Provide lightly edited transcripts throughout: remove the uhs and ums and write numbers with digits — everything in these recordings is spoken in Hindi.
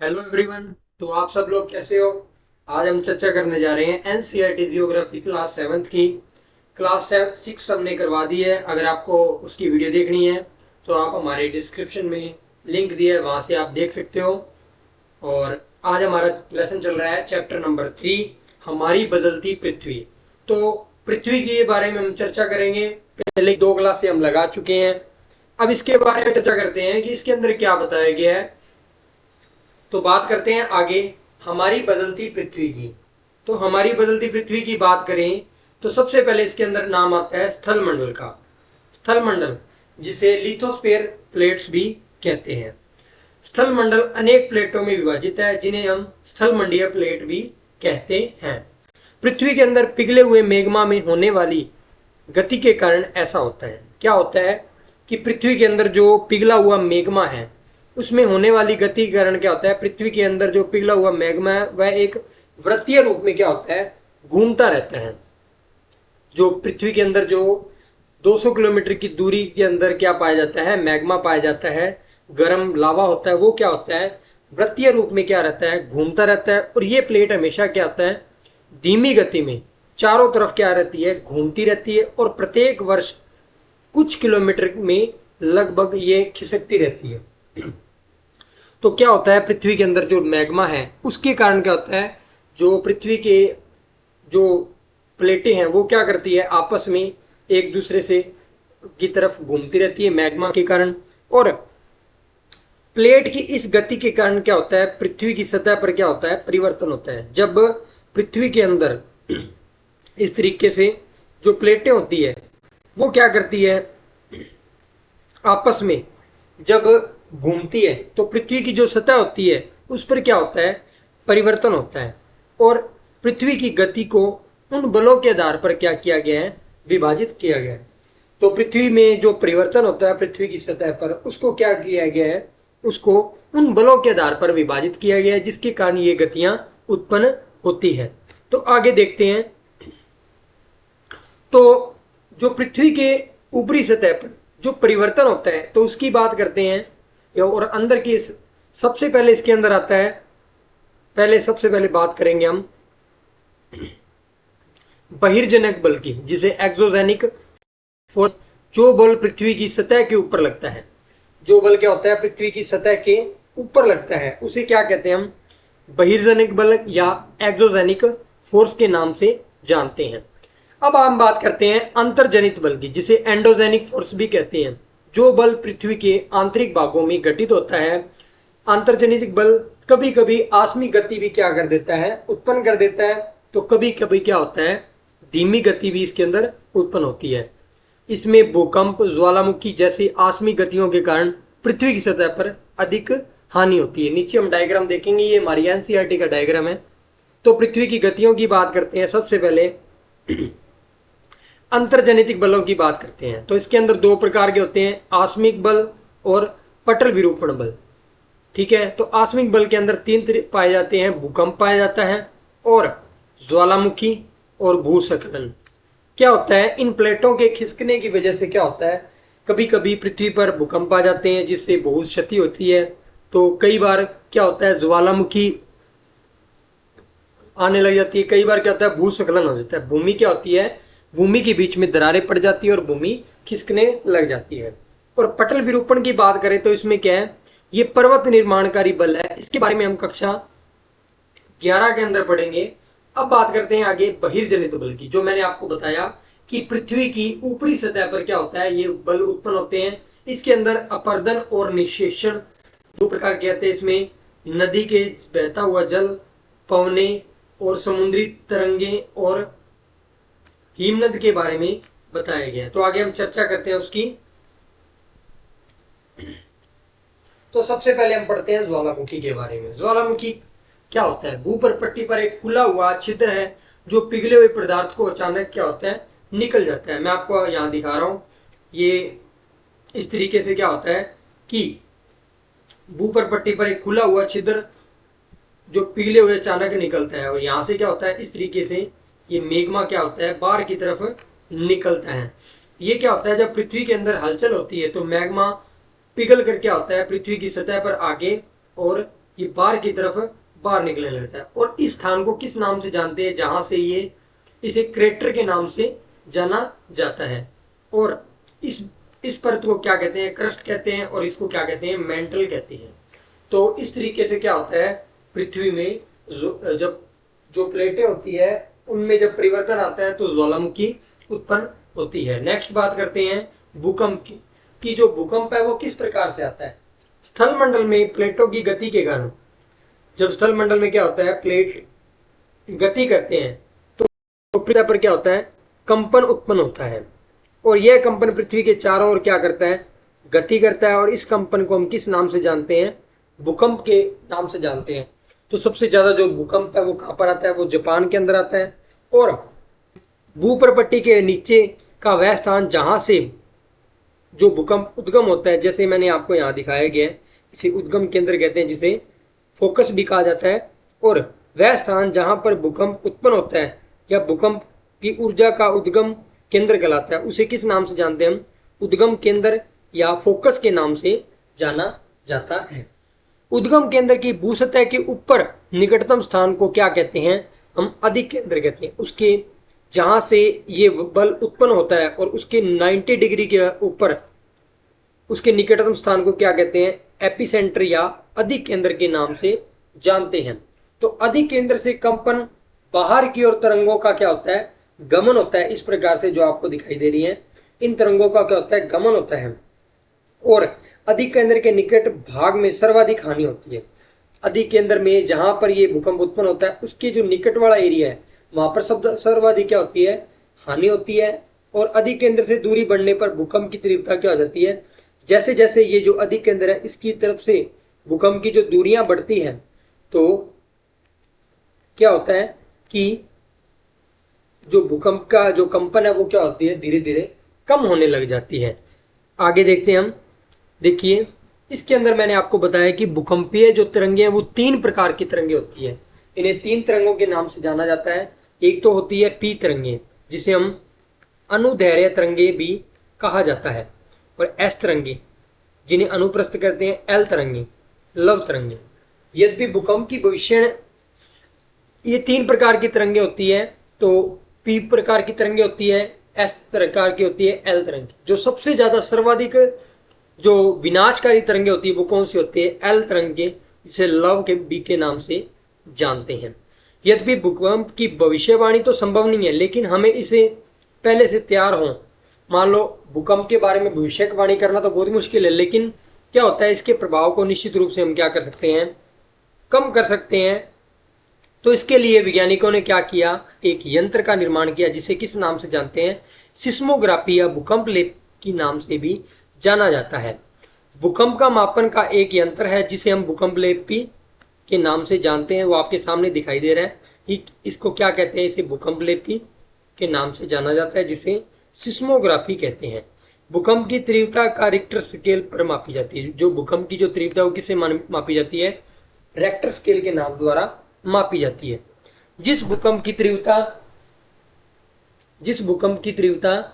Hello everyone. तो आप सब लोग कैसे हो? आज हम चर्चा करने जा रहे हैं एनसीईआरटी जियोग्राफी क्लास 7th की। क्लास 6 हमने करवा दी है। अगर आपको उसकी वीडियो देखनी है तो आप हमारे डिस्क्रिप्शन में लिंक दिया है, वहां से आप देख सकते हो। और आज हमारा लेसन चल रहा है चैप्टर नंबर 3, हमारी बदलती पृथ्वी। तो पृथ्वी के बारे में हम चर्चा करेंगे। पहले 2 क्लास से हम लगा चुके हैं। अब इसके बारे में चर्चा करते हैं कि इसके अंदर क्या बताया गया है। तो बात करते हैं आगे हमारी बदलती पृथ्वी की। तो हमारी बदलती पृथ्वी की बात करें तो सबसे पहले इसके अंदर नाम आता है स्थल मंडल का। स्थल मंडल जिसे लिथोस्फीयर प्लेट्स भी कहते हैं। स्थल मंडल अनेक प्लेटों में विभाजित है जिन्हें हम स्थल मंडलीय प्लेट भी कहते हैं। पृथ्वी के अंदर पिघले हुए मैग्मा में होने वाली गति के कारण ऐसा होता है। क्या होता है कि पृथ्वी के अंदर जो पिघला हुआ मैग्मा है उसमें होने वाली गति के कारण क्या होता है, पृथ्वी के अंदर जो पिघला हुआ मैग्मा है वह एक वृत्तीय रूप में क्या होता है, घूमता रहता है। जो पृथ्वी के अंदर जो 200 किलोमीटर की दूरी के अंदर क्या पाया जाता है, मैग्मा पाया जाता है, गर्म लावा होता है, वो क्या होता है, वृत्तीय रूप में क्या रहता है, घूमता रहता है। और ये प्लेट हमेशा क्या होता है, धीमी गति में चारों तरफ क्या रहती है, घूमती रहती है। और प्रत्येक वर्ष कुछ किलोमीटर में लगभग ये खिसकती रहती है। तो क्या होता है, पृथ्वी के अंदर जो मैग्मा है उसके कारण क्या होता है, जो पृथ्वी के जो प्लेटें हैं वो क्या करती है, आपस में एक दूसरे से की तरफ घूमती रहती है मैग्मा के कारण। और प्लेट की इस गति के कारण क्या होता है, पृथ्वी की सतह पर क्या होता है, परिवर्तन होता है। जब पृथ्वी के अंदर इस तरीके से जो प्लेटें होती है वो क्या करती है, आपस में जब घूमती है तो पृथ्वी की जो सतह होती है उस पर क्या होता है, परिवर्तन होता है। और पृथ्वी की गति को उन बलों के आधार पर क्या किया गया है, विभाजित किया गया है। तो पृथ्वी में जो परिवर्तन होता है पृथ्वी की सतह पर, उसको क्या किया गया है, उसको उन बलों के आधार पर विभाजित किया गया है जिसके कारण ये गतियां उत्पन्न होती है। तो आगे देखते हैं। तो जो पृथ्वी के ऊपरी सतह पर जो परिवर्तन होता है तो उसकी बात करते हैं। और अंदर की सबसे पहले इसके अंदर आता है, सबसे पहले बात करेंगे हम बहिर्जनक बल की, जिसे एक्सोजेनिक फोर्स। जो बल पृथ्वी की सतह के ऊपर लगता है, जो बल क्या होता है, पृथ्वी की सतह के ऊपर लगता है, उसे क्या कहते हैं हम, बहिर्जनक बल या एक्सोजेनिक फोर्स के नाम से जानते हैं। अब हम बात करते हैं अंतर्जनित बल की, जिसे एंडोजेनिक फोर्स भी कहते हैं। जो बल पृथ्वी के आंतरिक भागों में घटित होता है। अंतर्जनित बल कभी कभी आसमिक गति भी क्या कर देता है, उत्पन्न कर देता है। तो कभी कभी क्या होता है, धीमी गति भी इसके अंदर उत्पन्न होती है। इसमें भूकंप, ज्वालामुखी जैसी आसमिक गतियों के कारण पृथ्वी की सतह पर अधिक हानि होती है। नीचे हम डायग्राम देखेंगे, ये हमारी एनसीईआरटी का डायग्राम है। तो पृथ्वी की गतियों की बात करते हैं। सबसे पहले अंतर्जनितिक बलों की बात करते हैं। तो इसके अंदर 2 प्रकार के होते हैं, आसमिक बल और पटल विरूपण बल। ठीक है, तो आसमिक बल के अंदर 3 पाए जाते हैं, भूकंप पाया जाता है और ज्वालामुखी और भूस्खलन। क्या होता है, इन प्लेटों के खिसकने की वजह से क्या होता है, कभी कभी पृथ्वी पर भूकंप आ जाते हैं जिससे बहुत क्षति होती है। तो कई बार क्या होता है, ज्वालामुखी आने लग जाती है। कई बार क्या होता है, भूस्खलन हो जाता है। भूमि क्या होती है, भूमि के बीच में दरारें पड़ जाती है और भूमि खिसकने लग जाती है। और पटल विरूपण की बात करें तो इसमें क्या है, ये पर्वत निर्माणकारी बल है। इसके बारे में हम कक्षा 11 के अंदर पढ़ेंगे। अब बात करते हैं आगे बहिर्जनित बल की। जो मैंने आपको बताया कि पृथ्वी की ऊपरी सतह पर क्या होता है, ये बल उत्पन्न होते हैं। इसके अंदर अपर्दन और निषेचन 2 प्रकार के आते हैं। इसमें नदी के बहता हुआ जल, पवने और समुद्री तरंगे और हिमनद के बारे में बताया गया। तो आगे हम चर्चा करते हैं उसकी। तो सबसे पहले हम पढ़ते हैं ज्वालामुखी के बारे में। ज्वालामुखी क्या होता है, भूपर पट्टी पर एक खुला हुआ छिद्र है जो पिघले हुए पदार्थ को अचानक क्या होता है, निकल जाता है। मैं आपको यहाँ दिखा रहा हूं, ये इस तरीके से क्या होता है कि भूपर पट्टी पर एक खुला हुआ छिद्र जो पिघले हुए अचानक निकलता है। और यहां से क्या होता है, इस तरीके से ये मेग्मा क्या होता है, बाहर की तरफ निकलता है। ये क्या होता है, जब पृथ्वी के अंदर हलचल होती है तो मैग्मा पिघल कर क्या होता है, पृथ्वी की सतह पर आगे और ये बाहर की तरफ बाहर निकलने लगता है। और इस स्थान को किस नाम से जानते हैं, जहां से ये इसे क्रेटर के नाम से जाना जाता है। और इस परत को क्या कहते हैं, क्रस्ट कहते हैं, और इसको क्या कहते हैं, मेंटल कहते हैं। तो इस तरीके से क्या होता है, पृथ्वी में जब जो प्लेटें होती है उनमें जब परिवर्तन आता है तो ज्वालामुखी उत्पन्न होती है। नेक्स्ट बात करते हैं भूकंप की, कि जो भूकंप है वो किस प्रकार से आता है। स्थल मंडल में प्लेटों की गति के कारण, जब स्थल मंडल में क्या होता है, प्लेट गति करते हैं तो पृथ्वी पर क्या होता है, कंपन उत्पन्न होता है। और यह कंपन पृथ्वी के चारों ओर क्या करता है, गति करता है। और इस कंपन को हम किस नाम से जानते हैं, भूकंप के नाम से जानते हैं। तो सबसे ज्यादा जो भूकंप है वो कहां पर आता है, वो जापान के अंदर आता है। और भूप्रपट्टी के नीचे का वह स्थान जहां से जो भूकंप उद्गम होता है, जैसे मैंने आपको यहाँ दिखाया गया है, इसे उद्गम केंद्र कहते हैं, जिसे फोकस भी कहा जाता है। और वह स्थान जहां पर भूकंप उत्पन्न होता है या भूकंप की ऊर्जा का उद्गम केंद्र कहलाता है, उसे किस नाम से जानते हैं हम, उद्गम केंद्र या फोकस के नाम से जाना जाता है। उद्गम केंद्र की भूसतह के ऊपर निकटतम स्थान को क्या कहते हैं, हम अधिक केंद्र कहते हैं। उसके जहां से ये बल उत्पन्न होता है और उसके 90 डिग्री के ऊपर उसके निकटतम स्थान को क्या कहते हैं, एपिसेंटर या अधिक केंद्र के नाम से जानते हैं। तो अधिक केंद्र से कंपन बाहर की ओर तरंगों का क्या होता है, गमन होता है। इस प्रकार से जो आपको दिखाई दे रही है, इन तरंगों का क्या होता है, गमन होता है। और अधिक केंद्र के निकट भाग में सर्वाधिक हानि होती है। अधिक केंद्र में जहां पर ये भूकंप उत्पन्न होता है उसके जो निकट वाला एरिया है वहां पर सर्वाधिक क्या होती है, हानि होती है। और अधिक केंद्र से दूरी बढ़ने पर भूकंप की तीव्रता क्या हो जाती है, जैसे जैसे ये जो अधिक केंद्र है इसकी तरफ से भूकंप की जो दूरियां बढ़ती हैं तो क्या होता है कि जो भूकंप का जो कंपन है वो क्या होती है, धीरे धीरे कम होने लग जाती है। आगे देखते हैं हम। देखिए इसके अंदर मैंने आपको बताया कि भूकंपीय जो तरंगे हैं वो 3 प्रकार की तरंगे होती है। इन्हें 3 तरंगों के नाम से जाना जाता है। एक तो होती है पी तरंगे, जिसे हम अनुदैर्घ्य तरंगे भी कहा जाता है। और एस तरंगे, जिन्हें अनुप्रस्थ कहते हैं, एल तरंगे, लव तरंगे। यद्यपि भूकंप की भविष्य ये 3 प्रकार की तरंगे होती है। तो पी प्रकार की तरंगे होती है, एस प्रकार की होती है, एल तरंगे। जो सबसे ज्यादा सर्वाधिक जो विनाशकारी तरंगे होती है वो कौन सी होती है, एल तरंगे, जिसे लव के बी के नाम से जानते हैं। यद्यपि भूकंप की भविष्यवाणी तो संभव नहीं है, लेकिन हमें इसे पहले से तैयार हो। मान लो भूकंप के बारे में भविष्यवाणी करना तो बहुत मुश्किल है, लेकिन क्या होता है, इसके प्रभाव को निश्चित रूप से हम क्या कर सकते हैं, कम कर सकते हैं। तो इसके लिए वैज्ञानिकों ने क्या किया, एक यंत्र का निर्माण किया, जिसे किस नाम से जानते हैं, सिस्मोग्राफी या भूकंप लेप की नाम से भी जाना जाता है। भूकंप का मापन का एक यंत्र है जिसे हम भूकंप लेपी के नाम से जानते हैं। वो आपके सामने दिखाई दे रहा है। इसको क्या कहते हैं, इसे भूकंप लेपी के नाम से जाना जाता है, जिसे सिस्मोग्राफी कहते हैं। भूकंप की तीव्रता का रिक्टर स्केल पर मापी जाती है। जो भूकंप की जो तीव्रता वो किससे मापी जाती है, रेक्टर स्केल के नाम द्वारा मापी जाती है। जिस भूकंप की तीव्रता जिस भूकंप की तीव्रता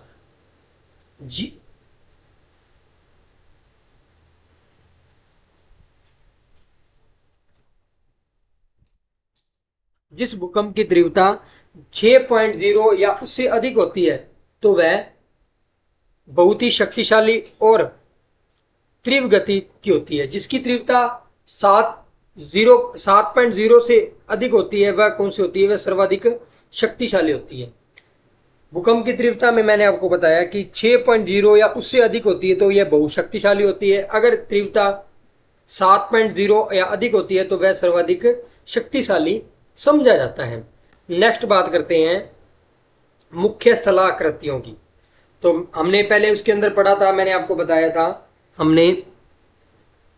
जिस भूकंप की तीव्रता 6.0 या उससे अधिक होती है तो वह बहुत ही शक्तिशाली और तीव्र गति की होती है। जिसकी तीव्रता 7.0 से अधिक होती है वह कौन सी होती है, वह सर्वाधिक शक्तिशाली होती है। भूकंप की तीव्रता में मैंने आपको बताया कि 6.0 या उससे अधिक होती है तो यह बहुत शक्तिशाली होती है। अगर तीव्रता 7.0 या अधिक होती है तो वह सर्वाधिक शक्तिशाली समझा जाता है। नेक्स्ट बात करते हैं मुख्य स्थलाकृतियों की। तो हमने पहले उसके अंदर पढ़ा था, मैंने आपको बताया था हमने।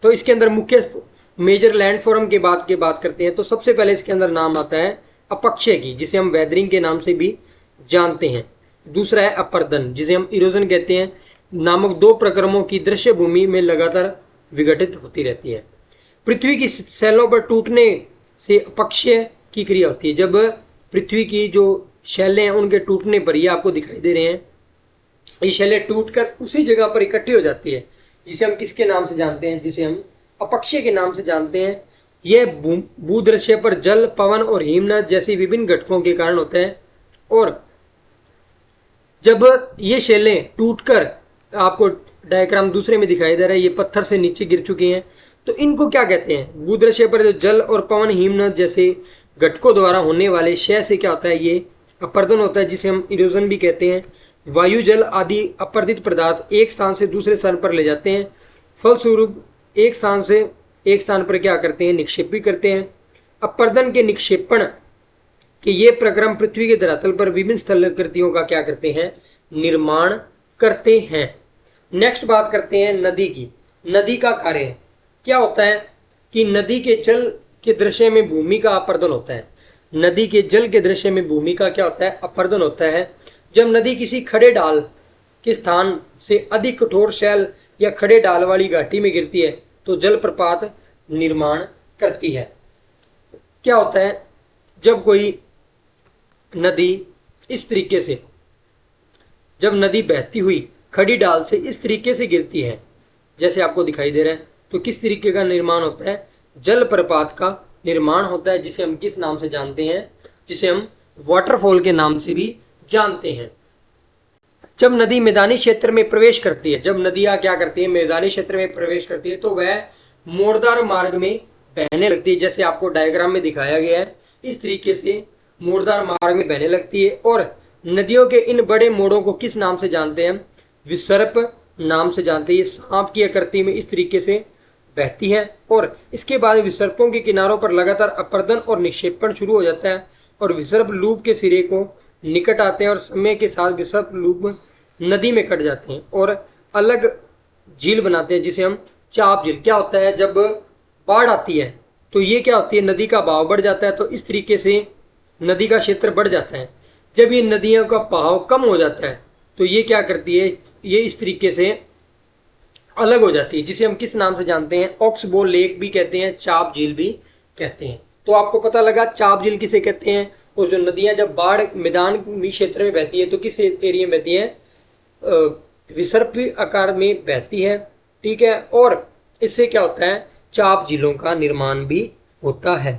तो इसके अंदर मुख्य मेजर लैंडफॉर्म के बात करते हैं। तो सबसे पहले इसके अंदर नाम आता है अपक्षय की, जिसे हम वेदरिंग के नाम से भी जानते हैं। दूसरा है अपर्दन, जिसे हम इरोजन कहते हैं, नामक 2 प्रक्रमों की दृश्य भूमि में लगातार विघटित होती रहती है। पृथ्वी की शैलों पर टूटने से अपक्षय की क्रिया होती है। जब पृथ्वी की जो शैलें हैं उनके टूटने पर, ये आपको दिखाई दे रहे हैं, ये शैलें टूटकर उसी जगह पर इकट्ठी हो जाती है, जिसे हम किसके नाम से जानते हैं, जिसे हम अपक्षय के नाम से जानते हैं। यह भूदृश्य पर जल, पवन और हिमनद जैसी विभिन्न घटकों के कारण होते हैं। और जब ये शैलें टूटकर, आपको डायग्राम दूसरे में दिखाई दे रहा है, ये पत्थर से नीचे गिर चुकी हैं, तो इनको क्या कहते हैं? भूदृश्य पर जो जल और पवन, हिमनद जैसे घटकों द्वारा होने वाले क्षय से क्या होता है? ये अपरदन होता है, जिसे हम इरोजन भी कहते हैं। वायु, जल आदि अपरदित पदार्थ एक स्थान से दूसरे स्थान पर ले जाते हैं, फलस्वरूप एक स्थान से एक स्थान पर क्या करते हैं? निक्षेप भी करते हैं। अपरदन के निक्षेपण कि ये प्रक्रम पृथ्वी के धरातल पर विभिन्न स्थलाकृतियों का क्या करते हैं? निर्माण करते हैं। नेक्स्ट बात करते हैं नदी की। नदी का कार्य क्या होता है? कि नदी के जल के दृश्य में भूमि का अपरदन होता है। नदी के जल के दृश्य में भूमि का क्या होता है? अपरदन होता है। जब नदी किसी खड़े ढाल के स्थान से अधिक कठोर शैल या खड़े ढाल वाली घाटी में गिरती है तो जलप्रपात निर्माण करती है। क्या होता है? जब कोई नदी इस तरीके से, जब नदी बहती हुई खड़ी ढाल से इस तरीके से गिरती है, जैसे आपको दिखाई दे रहा है, तो किस तरीके का निर्माण होता है? जलप्रपात का निर्माण होता है, जिसे हम किस नाम से जानते हैं? जिसे हम वाटरफॉल के नाम से भी जानते हैं। जब नदी मैदानी क्षेत्र में प्रवेश करती है, जब नदियां क्या करती है? मैदानी क्षेत्र में प्रवेश करती है, तो वह मोड़दार मार्ग में बहने लगती है, जैसे आपको डायग्राम में दिखाया गया है। इस तरीके से मोड़दार मार्ग में बहने लगती है। और नदियों के इन बड़े मोड़ों को किस नाम से जानते हैं? विसर्प नाम से जानते हैं। ये सांप की आकृति में इस तरीके से बहती है और इसके बाद विसर्पों के किनारों पर लगातार अपरदन और निक्षेपण शुरू हो जाता है और विसर्प लूप के सिरे को निकट आते हैं और समय के साथ विसर्प लूप नदी में कट जाते हैं और अलग झील बनाते हैं, जिसे हम चाप झील। क्या होता है? जब बाढ़ आती है तो ये क्या होती है? नदी का बहाव बढ़ जाता है, तो इस तरीके से नदी का क्षेत्र बढ़ जाता है। जब ये नदियों का बहाव कम हो जाता है तो ये क्या करती है? ये इस तरीके से अलग हो जाती है, जिसे हम किस नाम से जानते हैं? ऑक्सबो लेक भी कहते हैं, चाप झील भी कहते हैं। तो आपको पता लगा चाप झील किसे कहते हैं। और जो नदियां जब बाढ़ मैदानी क्षेत्र में बहती है तो किस एरिया में बहती है? विसर्प आकार में बहती है, ठीक है। और इससे क्या होता है? चाप झीलों का निर्माण भी होता है।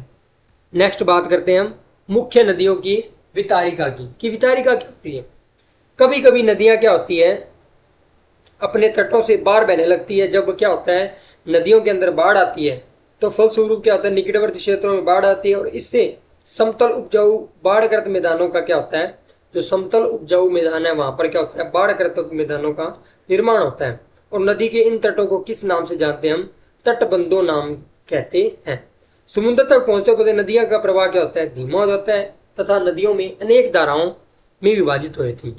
नेक्स्ट बात करते हैं हम मुख्य नदियों की वितारिका की, कि वितारिका क्या होती है। कभी कभी नदियां क्या होती है? अपने तटों से बाहर बहने लगती है। जब क्या होता है? नदियों के अंदर बाढ़ आती है तो फलस्वरूप क्या होता है? निकटवर्ती क्षेत्रों में बाढ़ आती है और इससे समतल उपजाऊ बाढ़ग्रस्त मैदानों का क्या होता है? जो समतल उपजाऊ मैदान है वहां पर क्या होता है? बाढ़ग्रस्त मैदानों का निर्माण होता है। और नदी के इन तटों को किस नाम से जानते हैं हम? तटबंधों नाम कहते हैं। समुद्र तक पहुंचते पहुंचते नदियों का प्रवाह क्या होता है? धीमा हो जाता है तथा नदियों में अनेक धाराओं में विभाजित हो जाती है।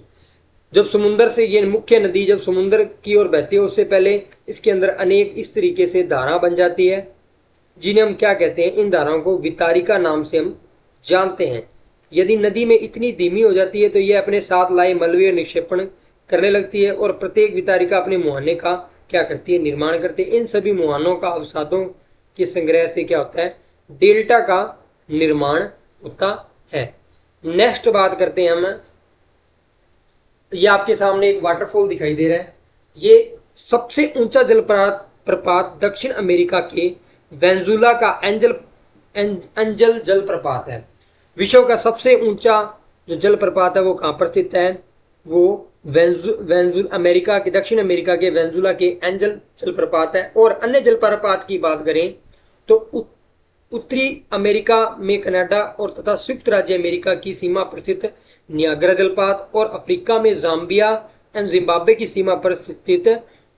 जब समुद्र से ये मुख्य नदी जब समुद्र की ओर बहती है उससे पहले इसके अंदर अनेक इस तरीके से धारा बन जाती है, जिन्हें हम क्या कहते हैं? इन धाराओं को वितारिका नाम से हम जानते हैं। यदि नदी में इतनी धीमी हो जाती है तो यह अपने साथ लाए मलबे निक्षेपण करने लगती है और प्रत्येक वितारिका अपने मुहाने का क्या करती है? निर्माण करती है। इन सभी मुहानों का अवसादों के संग्रह से क्या होता है? डेल्टा का निर्माण होता है। नेक्स्ट बात करते हैं हम, ये आपके सामने एक वाटरफॉल दिखाई दे रहा है। ये सबसे ऊंचा जलप्रपात दक्षिण अमेरिका के वेनेजुला का एंजल जलप्रपात है। विश्व का सबसे ऊंचा जो जलप्रपात है वो कहाँ पर स्थित है? वो अमेरिका के दक्षिण अमेरिका के वेनेजुला के एंजल जलप्रपात है। और अन्य जलप्रपात की बात करें तो उत्तरी अमेरिका में कनाडा और तथा संयुक्त राज्य अमेरिका की सीमा पर स्थित नियाग्रा जलप्रपात और अफ्रीका में जाम्बिया एवं जिम्बाब्वे की सीमा पर स्थित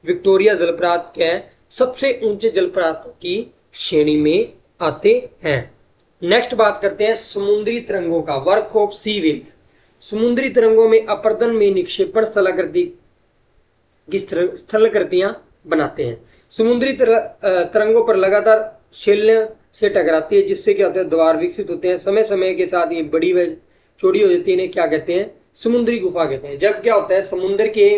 विक्टोरिया जलप्रपात के सबसे ऊंचे जलप्रपातों की श्रेणी में आते हैं। नेक्स्ट बात करते हैं समुद्री तरंगों का, वर्क ऑफ सी वेव्स। समुद्री तरंगों में अपरदन में निक्षेपण स्थलाकृतियां बनाते हैं। समुद्री तरंगों पर लगातार शैल्य से टकराती है, जिससे क्या होता है? द्वार विकसित होते हैं। समय समय के साथ ये बड़ी व चौड़ी हो जाती है। इन्हें क्या कहते हैं? समुद्री गुफा कहते हैं। जब क्या होता है? समुद्र के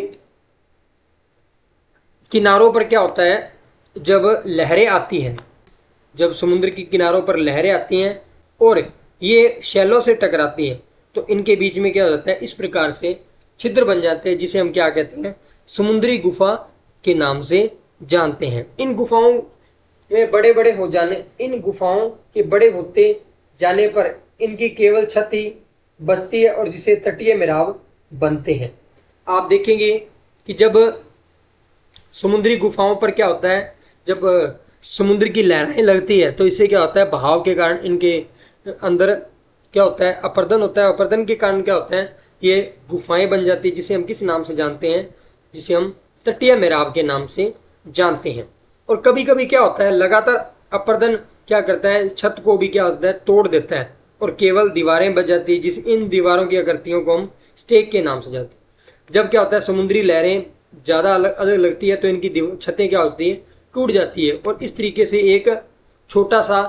किनारों पर क्या होता है? जब लहरें आती हैं, जब समुद्र के किनारों पर लहरें आती हैं और ये शैलों से टकराती हैं तो इनके बीच में क्या हो जाता है? इस प्रकार से छिद्र बन जाते हैं, जिसे हम क्या कहते हैं? समुद्री गुफा के नाम से जानते हैं। इन गुफाओं में बड़े बड़े हो जाने, इन गुफाओं के बड़े होते जाने पर इनकी केवल छत ही बचती है और जिसे तटीय मेराब बनते हैं। आप देखेंगे कि जब समुद्री गुफाओं पर क्या होता है, जब समुद्र की लहरें लगती है तो इससे क्या होता है, बहाव के कारण इनके अंदर क्या होता है, अपरदन होता है। अपरदन के कारण क्या होता है, ये गुफाएं बन जाती है, जिसे हम किस नाम से जानते हैं, जिसे हम तटीय मेराब के नाम से जानते हैं। और कभी कभी क्या होता है, लगातार अपरदन क्या करता है, छत को भी क्या होता है, तोड़ देता है और केवल दीवारें बच जाती है, जिस इन दीवारों की आकृतियों को हम स्टेक के नाम से जानते हैं। जब क्या होता है, समुद्री लहरें ज़्यादा अलग लगती है तो इनकी छतें क्या होती है, टूट जाती है और इस तरीके से एक छोटा सा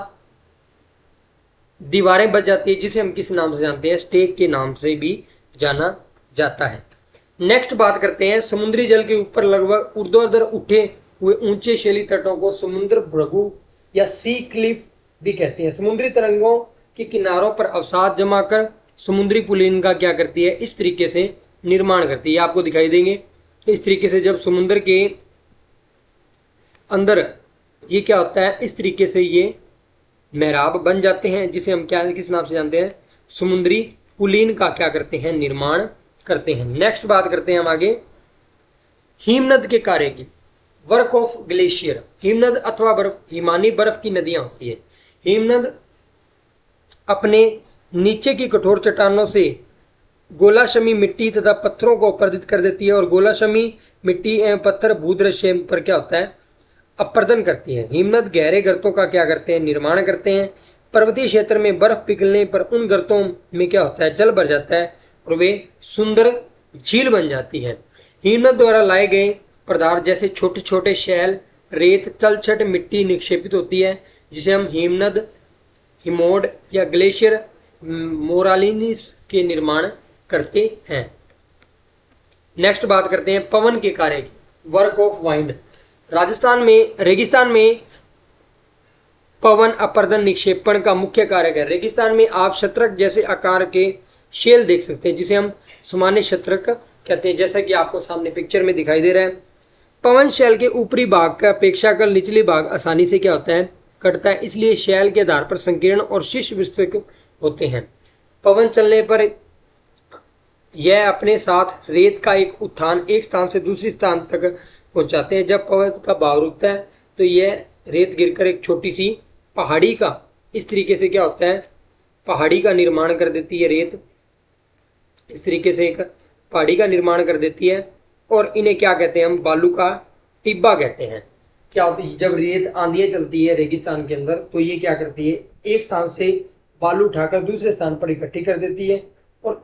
दीवारें बच जाती है, जिसे हम किस नाम से जानते हैं, स्टेक के नाम से भी जाना जाता है। नेक्स्ट बात करते हैं, समुद्री जल के ऊपर लगभग ऊर्ध्वाधर उठे हुए ऊंचे शैली तटों को समुद्र भृगु या सी क्लिफ भी कहते हैं। समुद्री तरंगों के किनारों पर अवसाद जमा कर समुद्री पुलिन का क्या करती है, इस तरीके से निर्माण करती है। आपको दिखाई देंगे इस तरीके से जब समुद्र के अंदर ये क्या होता है, इस तरीके से ये मेहराब बन जाते हैं, जिसे हम क्या किस नाम से जानते हैं, समुद्री पुलिन का क्या करते हैं, निर्माण करते हैं। नेक्स्ट बात करते हैं हम आगे, हिमनद के कार्य की। Work of glacier. हिमनद अथवा बर्फ, हिमानी बर्फ की नदियां होती है। हिमनद अपने नीचे की कठोर चट्टानों से गोलाशमी मिट्टी तथा पत्थरों को अपरदित कर देती है और गोलाशमी मिट्टी एवं पत्थर भूदृश्य पर क्या होता है, अपरदन करती है। हिमनद गहरे गर्तों का क्या करते हैं, निर्माण करते हैं। पर्वतीय क्षेत्र में बर्फ पिघलने पर उन गर्तों में क्या होता है, जल भर जाता है और वे सुंदर झील बन जाती है। हिमनद द्वारा लाए गए पदार्थ जैसे छोटे छोटे शैल, रेत, तलछट मिट्टी निक्षेपित होती है, जिसे हम हिमनद, हिमोड या ग्लेशियर मोरालिनिस के निर्माण करते हैं। नेक्स्ट बात करते हैं पवन के कार्य की। Work of wind. राजस्थान में रेगिस्तान में पवन अपरदन निक्षेपण का मुख्य कार्य है। रेगिस्तान में आप शतरक जैसे आकार के शेल देख सकते हैं, जिसे हम सामान्य शतरक कहते हैं, जैसा कि आपको सामने पिक्चर में दिखाई दे रहा है। पवन शैल के ऊपरी भाग का अपेक्षाकृत निचली भाग आसानी से क्या होता है, कटता है, इसलिए शैल के आधार पर संकीर्ण और शीर्ष विस्तृत होते हैं। पवन चलने पर यह अपने साथ रेत का एक उत्थान एक स्थान से दूसरी स्थान तक पहुंचाते हैं। जब पवन का भाव रुकता है तो यह रेत गिरकर एक छोटी सी पहाड़ी का, इस तरीके से क्या होता है, पहाड़ी का निर्माण कर देती है। रेत इस तरीके से एक पहाड़ी का निर्माण कर देती है और इन्हें क्या कहते हैं, हम बालू का टिब्बा कहते हैं। क्या होती है, जब रेत आंधियां चलती है रेगिस्तान के अंदर तो ये क्या करती है, एक स्थान से बालू उठाकर दूसरे स्थान पर इकट्ठी कर देती है और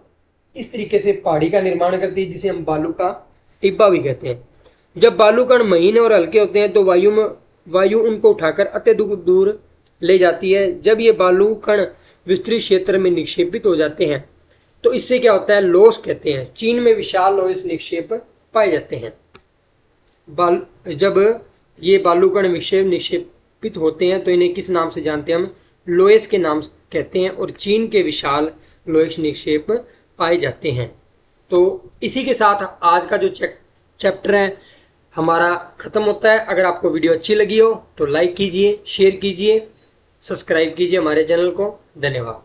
इस तरीके से पहाड़ी का निर्माण करती है, जिसे हम बालू का टिब्बा भी कहते हैं। जब बालू कण महीन और हल्के होते हैं तो वायु उनको उठाकर अत्यधिक दूर ले जाती है। जब ये बालू कण विस्तृत क्षेत्र में निक्षेपित हो जाते हैं तो इससे क्या होता है, लोस कहते हैं। चीन में विशाल लोस निक्षेप पाए जाते हैं। जब ये बालू कण निक्षेपित होते हैं तो इन्हें किस नाम से जानते हैं, हम लोएस के नाम कहते हैं और चीन के विशाल लोएस निक्षेप पाए जाते हैं। तो इसी के साथ आज का जो चैप्टर है हमारा खत्म होता है। अगर आपको वीडियो अच्छी लगी हो तो लाइक कीजिए, शेयर कीजिए, सब्सक्राइब कीजिए हमारे चैनल को। धन्यवाद।